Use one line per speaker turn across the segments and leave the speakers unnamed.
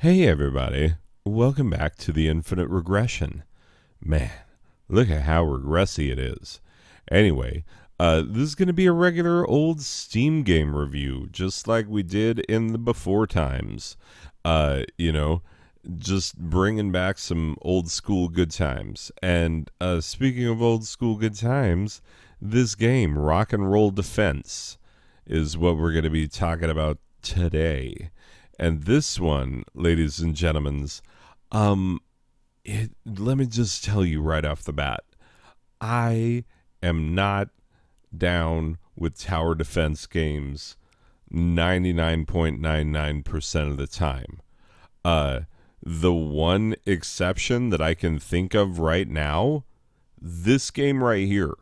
Hey everybody, welcome back to the Infinite Regression. Man, look at how regressy it is. Anyway, this is going to be a regular old Steam game review, just like we did in the before times. Just bringing back some old school good times. And speaking of old school good times, this game, Rock and Roll Defense, is what we're going to be talking about today. And this one, ladies and gentlemen, let me just tell you right off the bat, I am not down with tower defense games 99.99% of the time. The one exception that I can think of right now, this game right here.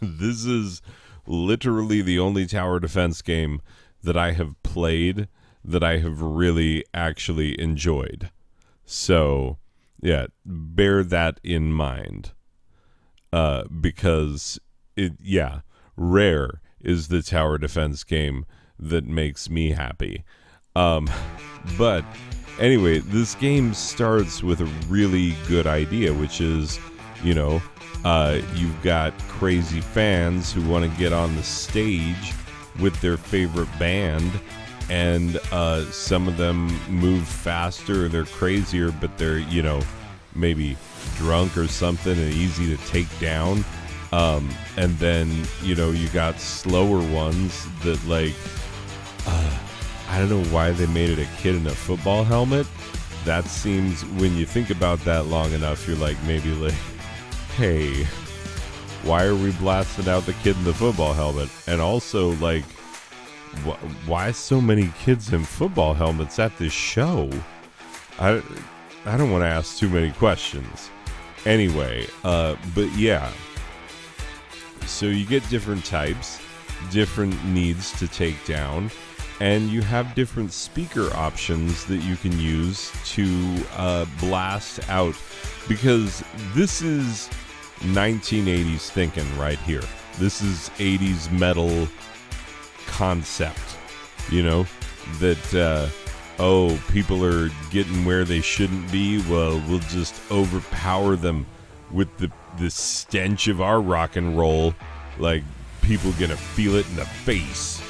This is literally the only tower defense game that I have played that I have really actually enjoyed. So, yeah, bear that in mind. Because, rare is the tower defense game that makes me happy. But, anyway, this game starts with a really good idea, which is, you've got crazy fans who want to get on the stage with their favorite band, and some of them move faster, they're crazier, but they're, maybe drunk or something and easy to take down. And then, you got slower ones that, I don't know why they made it a kid in a football helmet. That seems, when you think about that long enough, you're hey, why are we blasting out the kid in the football helmet? And also, why so many kids in football helmets at this show? I don't want to ask too many questions. Anyway, but yeah. So you get different types, different needs to take down, and you have different speaker options that you can use to blast out, because this is 1980s thinking right here. This is 80s metal concept, that people are getting where they shouldn't be. Well, we'll just overpower them with the stench of our rock and roll. Like, people gonna feel it in the face,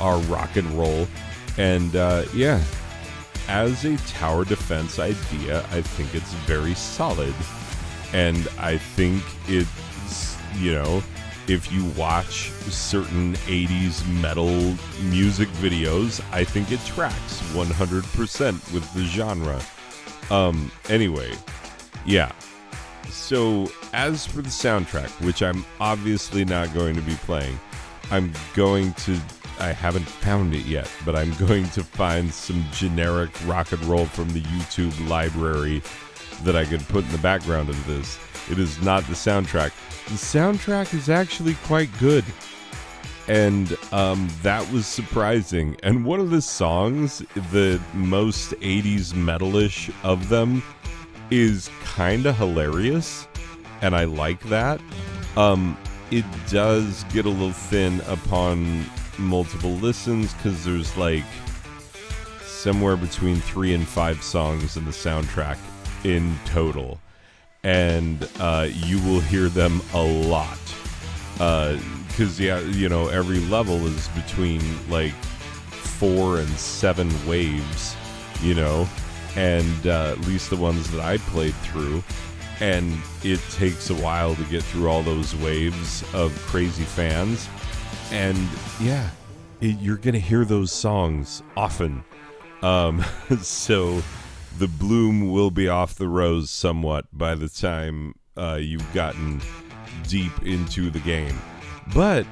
our rock and roll. And as a tower defense idea, I think it's very solid, and I think it's, if you watch certain 80s metal music videos, I think it tracks 100% with the genre. Anyway, yeah. So, as for the soundtrack, which I'm obviously not going to be playing, I haven't found it yet, but I'm going to find some generic rock and roll from the YouTube library that I could put in the background of this. It is not the soundtrack. The soundtrack is actually quite good, and that was surprising. And one of the songs, the most 80s metalish of them, is kind of hilarious, and I like that. It does get a little thin upon multiple listens, because there's somewhere between 3 and 5 songs in the soundtrack in total. And you will hear them a lot, because every level is between 4 and 7 waves, and at least the ones that I played through, and it takes a while to get through all those waves of crazy fans. And you're gonna hear those songs often, so the bloom will be off the rose somewhat by the time you've gotten deep into the game. But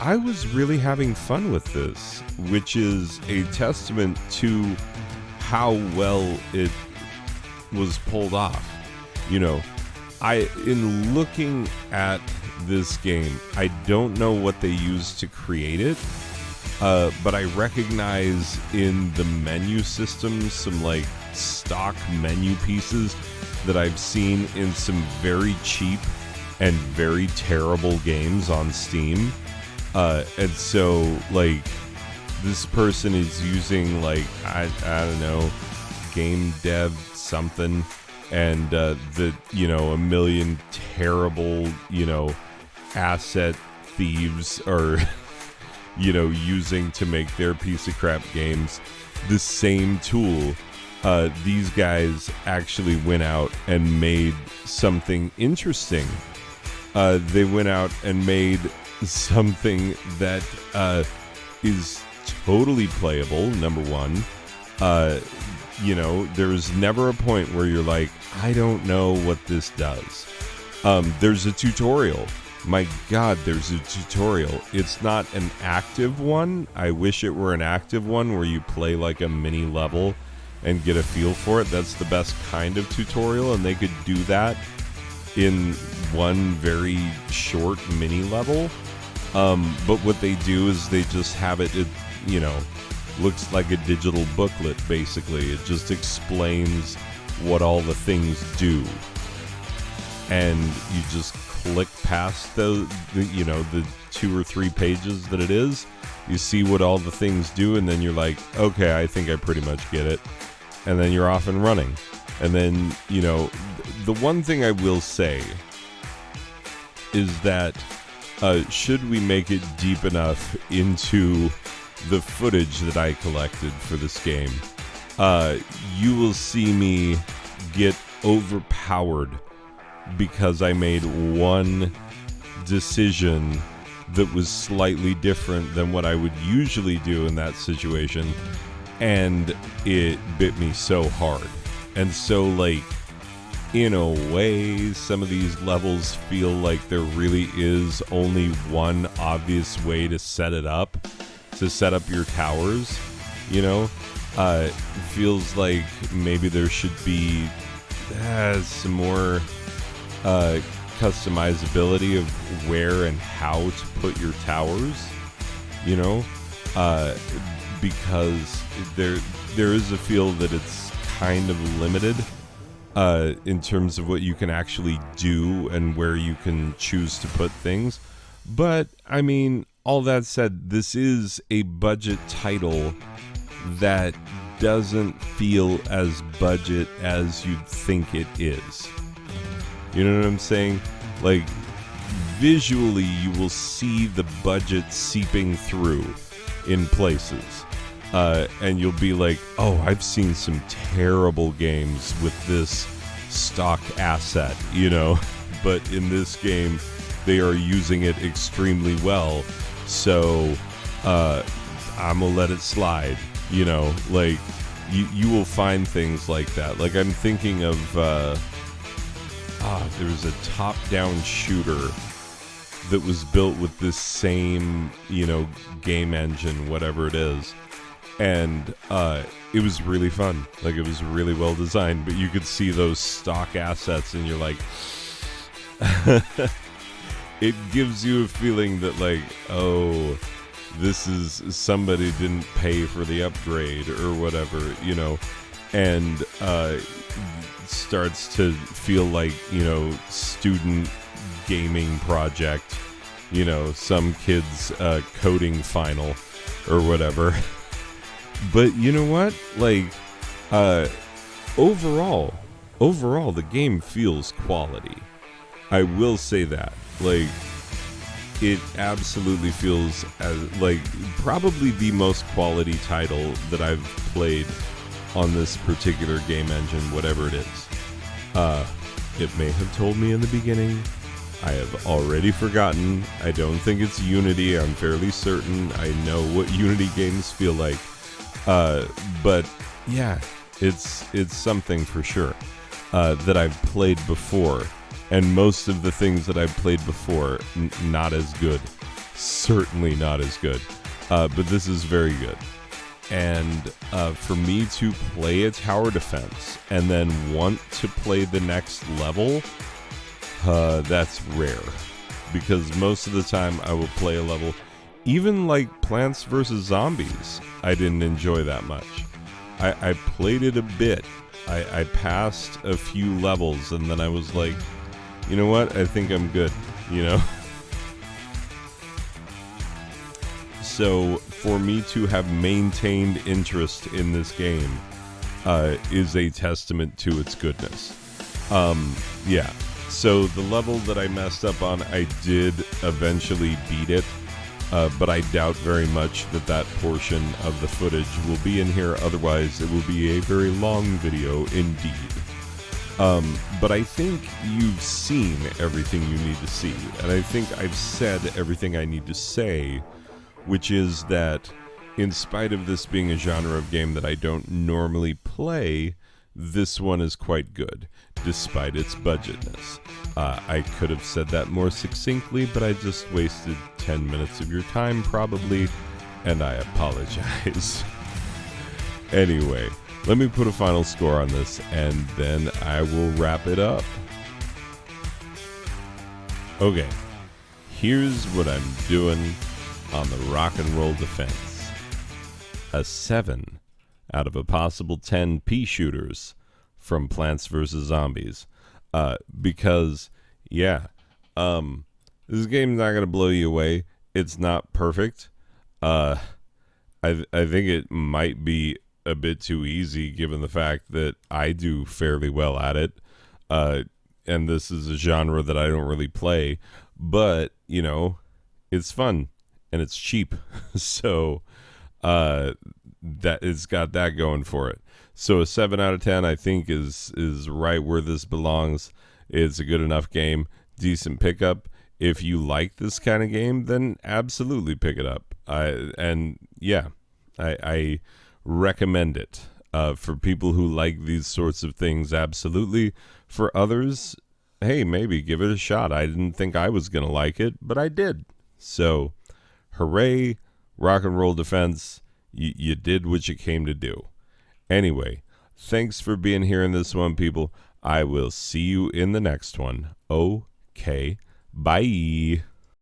I was really having fun with this, which is a testament to how well it was pulled off. In looking at this game, I don't know what they used to create it, but I recognize in the menu system some stock menu pieces that I've seen in some very cheap and very terrible games on Steam. And so this person is using I don't know, game dev something, and the a million terrible asset thieves are using to make their piece of crap games. The same tool, these guys actually went out and made something interesting. They went out and made something that is totally playable, number one. There's never a point where you're like, I don't know what this does. There's a tutorial. My God, there's a tutorial. It's not an active one. I wish it were an active one where you play like a mini level and get a feel for it. That's the best kind of tutorial, and they could do that in one very short mini level. But what they do is they just have it looks like a digital booklet, basically. It just explains what all the things do. And you just click past the 2 or 3 pages that it is. You see what all the things do, and then you're like, okay, I think I pretty much get it. And then you're off and running. And then, the one thing I will say is that should we make it deep enough into the footage that I collected for this game, you will see me get overpowered because I made one decision that was slightly different than what I would usually do in that situation, and it bit me so hard. And so, in a way, some of these levels feel like there really is only one obvious way to set it up, to set up your towers. It feels like maybe there should be some more customizability of where and how to put your towers, because there is a feel that it's kind of limited in terms of what you can actually do and where you can choose to put things. But I mean, all that said, this is a budget title that doesn't feel as budget as you'd think it is. You know what I'm saying? Visually, you will see the budget seeping through in places. And you'll be like, oh, I've seen some terrible games with this stock asset, But in this game, they are using it extremely well. So, I'm gonna let it slide, you will find things like that. I'm thinking of, there was a top-down shooter that was built with this same, game engine, whatever it is. And it was really fun. It was really well designed, but you could see those stock assets and you're like, it gives you a feeling that oh, this is somebody didn't pay for the upgrade or whatever, and starts to feel like, student gaming project, some kid's coding final or whatever. But you know what? Overall, the game feels quality. I will say that. It absolutely feels as, probably the most quality title that I've played on this particular game engine, whatever it is. It may have told me in the beginning. I have already forgotten. I don't think it's Unity. I'm fairly certain I know what Unity games feel like. But yeah, it's something for sure that I've played before, and most of the things that I've played before, not as good, certainly not as good. But this is very good, and for me to play a tower defense and then want to play the next level, that's rare, because most of the time I will play a level. Even Plants vs. Zombies, I didn't enjoy that much. I played it a bit. I passed a few levels, and then I was like, you know what? I think I'm good, So, for me to have maintained interest in this game is a testament to its goodness. Yeah. So the level that I messed up on, I did eventually beat it, but I doubt very much that that portion of the footage will be in here. Otherwise, it will be a very long video indeed. But I think you've seen everything you need to see, and I think I've said everything I need to say, which is that in spite of this being a genre of game that I don't normally play, this one is quite good, despite its budgetness. I could have said that more succinctly, but I just wasted 10 minutes of your time, probably, and I apologize. Anyway, let me put a final score on this, and then I will wrap it up. Okay, here's what I'm doing on the rock and roll defense. A 7 out of a possible 10 pea shooters from Plants vs. Zombies. Because, yeah, this game's not going to blow you away. It's not perfect. I think it might be a bit too easy given the fact that I do fairly well at it. And this is a genre that I don't really play. But, you know, it's fun and it's cheap. So that it's got that going for it. So a 7 out of 10 I think is right where this belongs. It's a good enough game, decent pickup. If you like this kind of game, then absolutely pick it up. I recommend it. For people who like these sorts of things, absolutely. For others, hey, maybe give it a shot. I didn't think I was going to like it, but I did. So, hooray, rock and roll defense. You did what you came to do. Anyway, thanks for being here in this one, people. I will see you in the next one. Okay, bye.